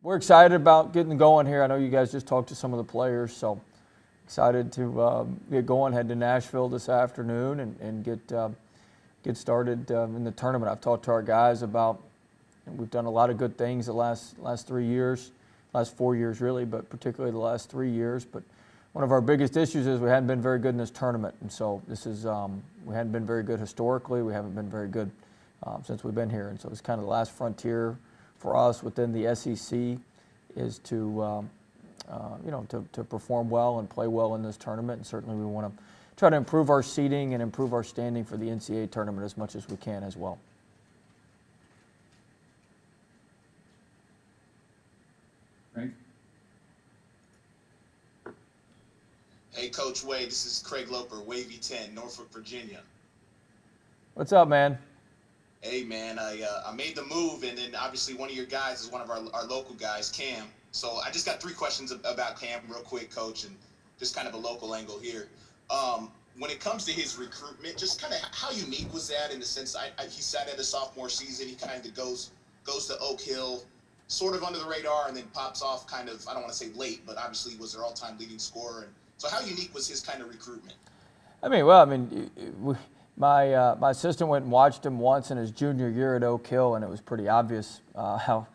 We're excited about getting going here. I know you guys just talked to some of the players, so excited to get going, head to Nashville this afternoon and get started in the tournament. I've talked to our guys about, we've done a lot of good things the last 3 years, last 4 years really, but particularly the last 3 years. But one of our biggest issues is we hadn't been very good in this tournament, and so this is we hadn't been very good historically. We haven't been very good since we've been here, and so it's kind of the last frontier for us within the SEC is to to perform well and play well in this tournament. And certainly we want to try to improve our seeding and improve our standing for the NCAA tournament as much as we can as well. Right. Hey, Coach Wade, this is Craig Loper, Wavy 10, Norfolk, Virginia. What's up, man? Hey, man, I made the move, and then obviously one of your guys is one of our local guys, Cam. So I just got 3 questions about Cam real quick, Coach, and just kind of a local angle here. When it comes to his recruitment, just kind of how unique was that in the sense he sat at his sophomore season, he kind of goes to Oak Hill, sort of under the radar, and then pops off kind of, I don't want to say late, but obviously was their all-time leading scorer. And so how unique was his kind of recruitment? My assistant went and watched him once in his junior year at Oak Hill, and it was pretty obvious how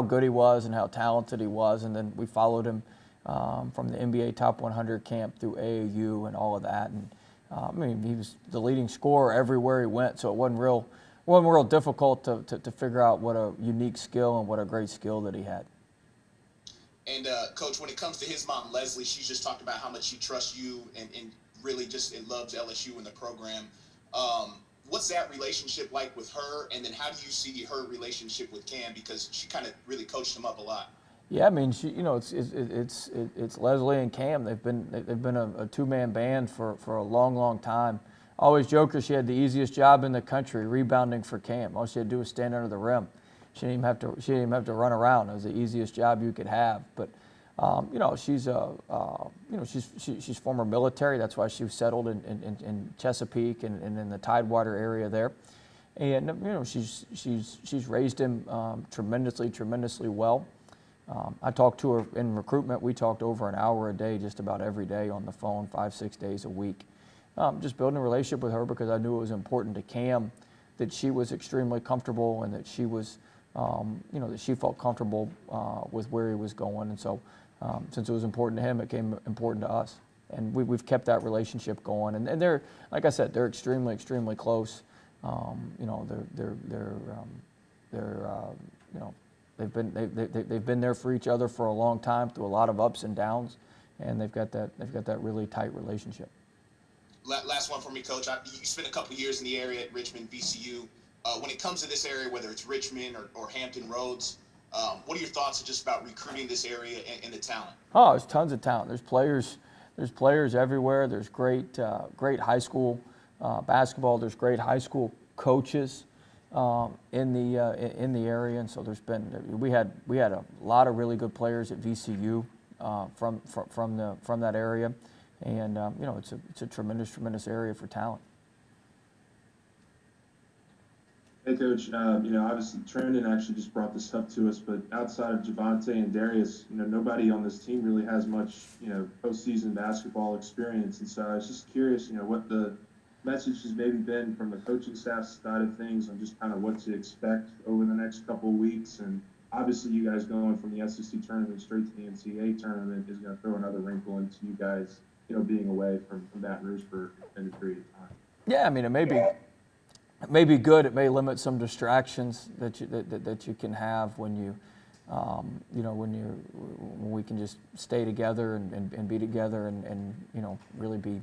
good he was and how talented he was. And then we followed him from the NBA Top 100 camp through AAU and all of that. And he was the leading scorer everywhere he went, so it wasn't real difficult to figure out what a unique skill and what a great skill that he had. And Coach, when it comes to his mom, Leslie, she's just talked about how much she trusts you and really just loves LSU and the program. What's that relationship like with her? And then how do you see her relationship with Cam? Because she kind of really coached him up a lot. Yeah, I mean, it's Leslie and Cam. They've been a 2-man band for a long time. I always joke that she had the easiest job in the country, rebounding for Cam. All she had to do was stand under the rim. She didn't even have to run around. It was the easiest job you could have. But she's former military. That's why she was settled in Chesapeake and in the Tidewater area there. And she's raised him tremendously well. I talked to her in recruitment. We talked over an hour a day, just about every day on the phone, 5-6 days a week. Just building a relationship with her because I knew it was important to Cam that she was extremely comfortable and that she was, that she felt comfortable with where he was going. And so since it was important to him, it became important to us. And we've kept that relationship going. And they're, like I said, they're extremely close. They've been there for each other for a long time through a lot of ups and downs, and they've got that really tight relationship. Last one for me, Coach. You spent a couple of years in the area at Richmond, VCU. When it comes to this area, whether it's Richmond or Hampton Roads, what are your thoughts just about recruiting this area and the talent? Oh, there's tons of talent. There's players everywhere. There's great high school basketball. There's great high school coaches in the area, and so we had a lot of really good players at VCU from that area, and it's a tremendous area for talent. Hey, Coach. Obviously Trandon actually just brought this up to us, but outside of Javante and Darius, nobody on this team really has much, postseason basketball experience, and so I was just curious, what the message has maybe been from the coaching staff side of things on just kind of what to expect over the next couple of weeks. And obviously you guys going from the SEC tournament straight to the NCAA tournament is going to throw another wrinkle into you guys, being away from Baton Rouge for an extended period of time. Yeah, I mean, it may be good. It may limit some distractions that you can have when when we can just stay together and be together and really be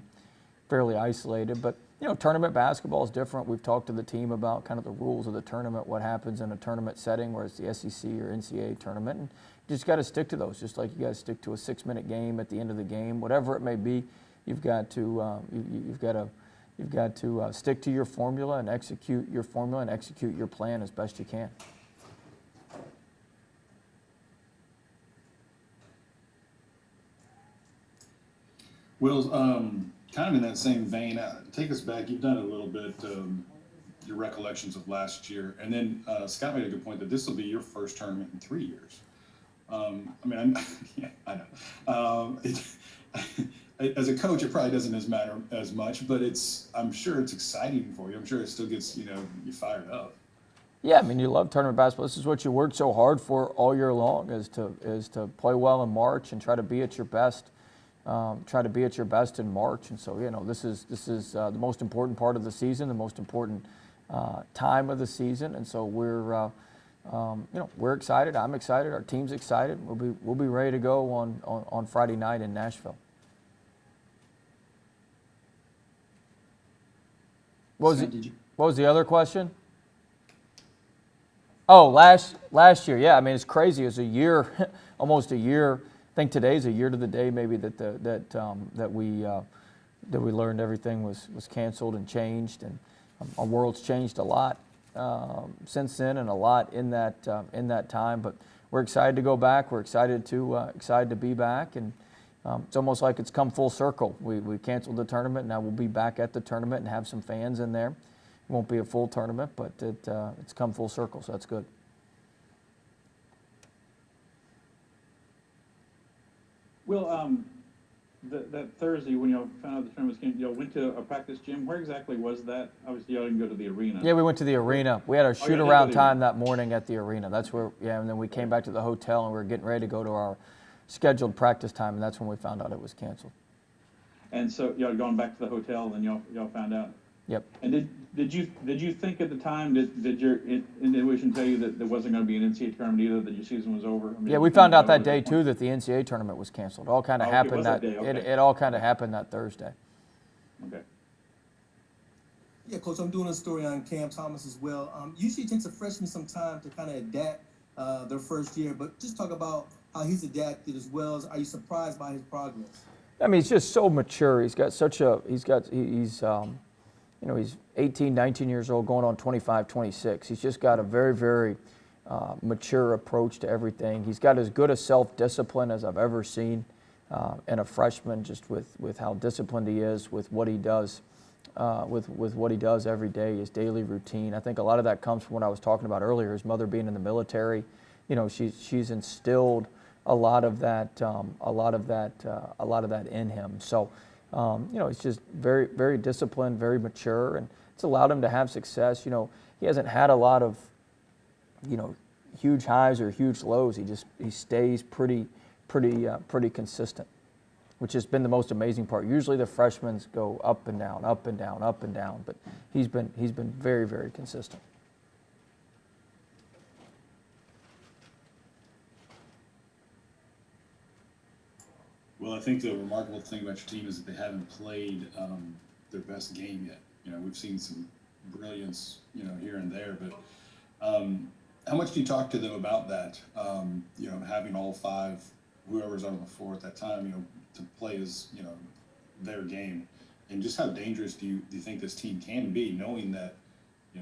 fairly isolated. But tournament basketball is different. We've talked to the team about kind of the rules of the tournament, what happens in a tournament setting where it's the SEC or NCAA tournament, and you just got to stick to those. Just like you got to stick to a 6-minute game at the end of the game, whatever it may be. You've got to stick to your formula and execute your plan as best you can. Will, kind of in that same vein, take us back. You've done a little bit, your recollections of last year. And then Scott made a good point that this will be your first tournament in 3 years. I mean, yeah, I know. As a coach, it probably doesn't matter as much, but I'm sure it's exciting for you. I'm sure it still gets, you fired up. Yeah, I mean, you love tournament basketball. This is what you worked so hard for all year long, is to play well in March and try to be at your best. Try to be at your best in March, and so this is the most important part of the season, the most important time of the season, and so we're excited. I'm excited. Our team's excited. We'll be ready to go on Friday night in Nashville. What was the other question? Oh, last year, yeah. I mean, it's crazy. It was a year, almost a year. I think today's a year to the day, maybe that we learned everything was canceled and changed, and our world's changed a lot since then, and a lot in that time. But we're excited to go back. We're excited to be back, and it's almost like it's come full circle. We canceled the tournament. Now we'll be back at the tournament and have some fans in there. It won't be a full tournament, but it's come full circle, so that's good. Will, that Thursday when y'all found out the tournament was canceled, y'all went to a practice gym. Where exactly was that? Obviously, y'all didn't go to the arena. Yeah, we went to the arena. We had our shoot-around time that morning at the arena. That's where, and then we came back to the hotel, and we were getting ready to go to our scheduled practice time, and that's when we found out it was canceled. And so y'all had gone back to the hotel, and y'all found out. Yep. And did you think at the time did your intuition tell you that there wasn't going to be an NCAA tournament either, that your season was over? I mean, yeah, we found out that day too that the NCAA tournament was canceled. It all kind of happened that day. Okay. It all kind of happened that Thursday. Okay. Yeah, Coach, I'm doing a story on Cam Thomas as well. Usually it takes a freshman some time to kind of adapt their first year, but just talk about how he's adapted as well. Are you surprised by his progress? I mean, he's just so mature. He's 18, 19 years old, going on 25, 26. He's just got a very, very mature approach to everything. He's got as good a self-discipline as I've ever seen in a freshman, just with how disciplined he is, with what he does, with what he does every day, his daily routine. I think a lot of that comes from what I was talking about earlier, his mother being in the military. She's instilled a lot of that in him. So, he's just very, very disciplined, very mature, and it's allowed him to have success. He hasn't had a lot of, huge highs or huge lows. He stays pretty consistent, which has been the most amazing part. Usually the freshmen go up and down, up and down, up and down, but he's been very, very consistent. Well, I think the remarkable thing about your team is that they haven't played their best game yet. We've seen some brilliance, here and there, but how much do you talk to them about that? Having all five, whoever's on the floor at that time, to play as, their game, and just how dangerous do you think this team can be, knowing that,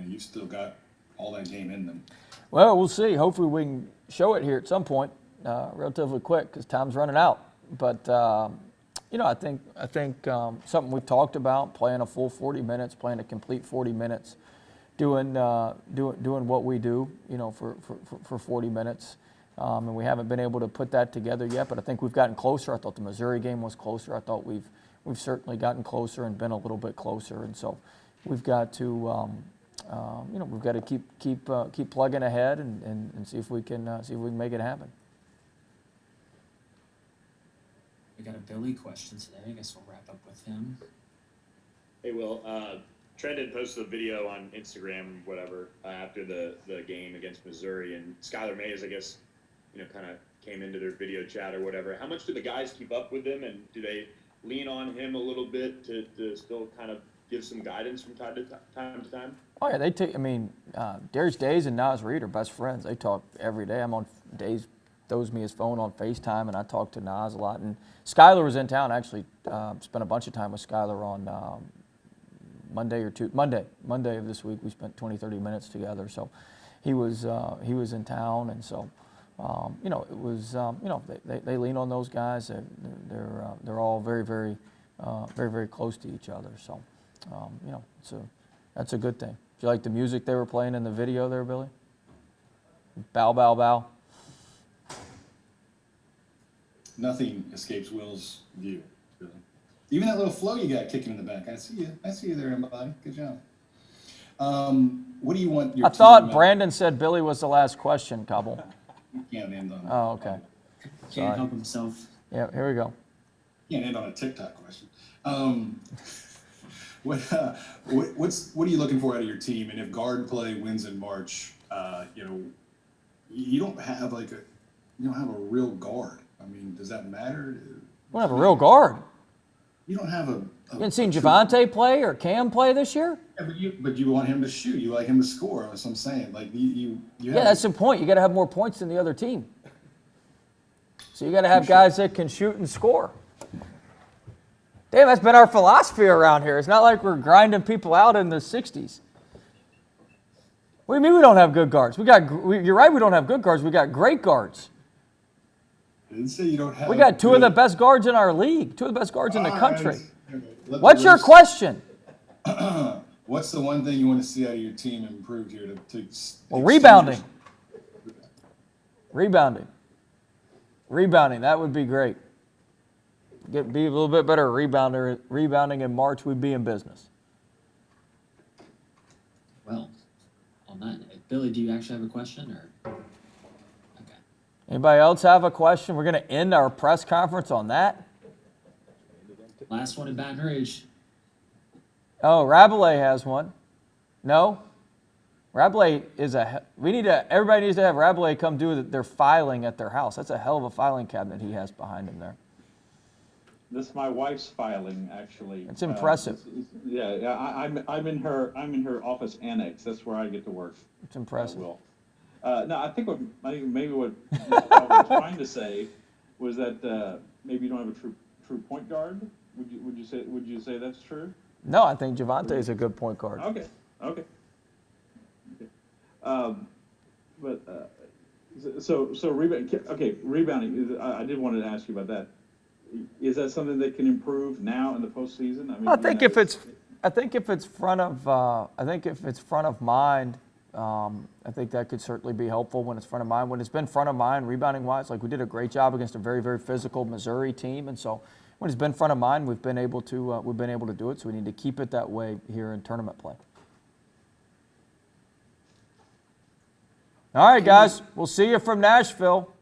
you've still got all that game in them? Well, we'll see. Hopefully we can show it here at some point, relatively quick, because time's running out. But I think something we've talked about, playing a full 40 minutes, playing a complete 40 minutes, doing what we do, for 40 minutes, and we haven't been able to put that together yet. But I think we've gotten closer. I thought the Missouri game was closer. I thought we've certainly gotten closer and been a little bit closer. And so we've got to we've got to keep plugging ahead and see if we can make it happen. We got a Billy question today. I guess we'll wrap up with him. Hey, Will. Trent had posted a video on Instagram, whatever, after the game against Missouri, and Skylar Mays, I guess, kind of came into their video chat or whatever. How much do the guys keep up with him, and do they lean on him a little bit to still kind of give some guidance from time to time? Oh yeah, Darius Days and Nas Reed are best friends. They talk every day. I'm on Days throws me his phone on FaceTime, and I talk to Nas a lot. And Skylar was in town. Actually, spent a bunch of time with Skylar on Monday of this week. We spent 20-30 minutes together. So he was in town, and so it was they lean on those guys. They're all very, very very, very close to each other. So that's a good thing. Do you like the music they were playing in the video there, Billy? Bow, bow, bow. nothing escapes Will's view. Really. Even that little flow you got kicking in the back. I see you. I see you there, everybody. Good job. What do you want your I thought team, Brandon said Billy was the last question, Cobble. You can't end on. Oh, okay. Sorry. Can't help himself. Yeah, here we go. Can't end on a TikTok question. What are you looking for out of your team? And if guard play wins in March, you don't have a real guard. I mean, does that matter? We don't have a real guard. You don't have a. You haven't seen Javante play or Cam play this year? Yeah, but you want him to shoot. You like him to score. That's what I'm saying. Like you have. Yeah, that's the point. You got to have more points than the other team. So you got to have guys that can shoot and score. Damn, that's been our philosophy around here. It's not like we're grinding people out in the 60s. What do you mean we don't have good guards? You're right, we don't have good guards. We got great guards. I didn't say you don't have. We got two of the best guards in our league, two of the best guards in the country. Let What's the your rest- question? What's the one thing you want to see out of your team improved here to Well, rebounding. Rebounding, that would be great. Be a little bit better rebounding in March, we'd be in business. Well, on that, Billy, do you actually have a question or? Okay. Anybody else have a question? We're going to end our press conference on that. Last one in Baton Rouge. Oh, Rabelais has one. No? Rabelais is everybody needs to have Rabelais come do their filing at their house. That's a hell of a filing cabinet he has behind him there. This is my wife's filing, actually. It's impressive. I'm in her office annex. That's where I get to work. It's impressive. No, I think maybe what I was trying to say was that maybe you don't have a true point guard. Would you say that's true? No, I think Javante is a good point guard. Okay. So rebounding. I did want to ask you about that. Is that something that can improve now in the postseason? I mean, I think if it's front of mind, I think that could certainly be helpful when it's front of mind. When it's been front of mind, rebounding wise, like we did a great job against a very, very physical Missouri team, and so when it's been front of mind, we've been able to do it. So we need to keep it that way here in tournament play. All right, guys, we'll see you from Nashville.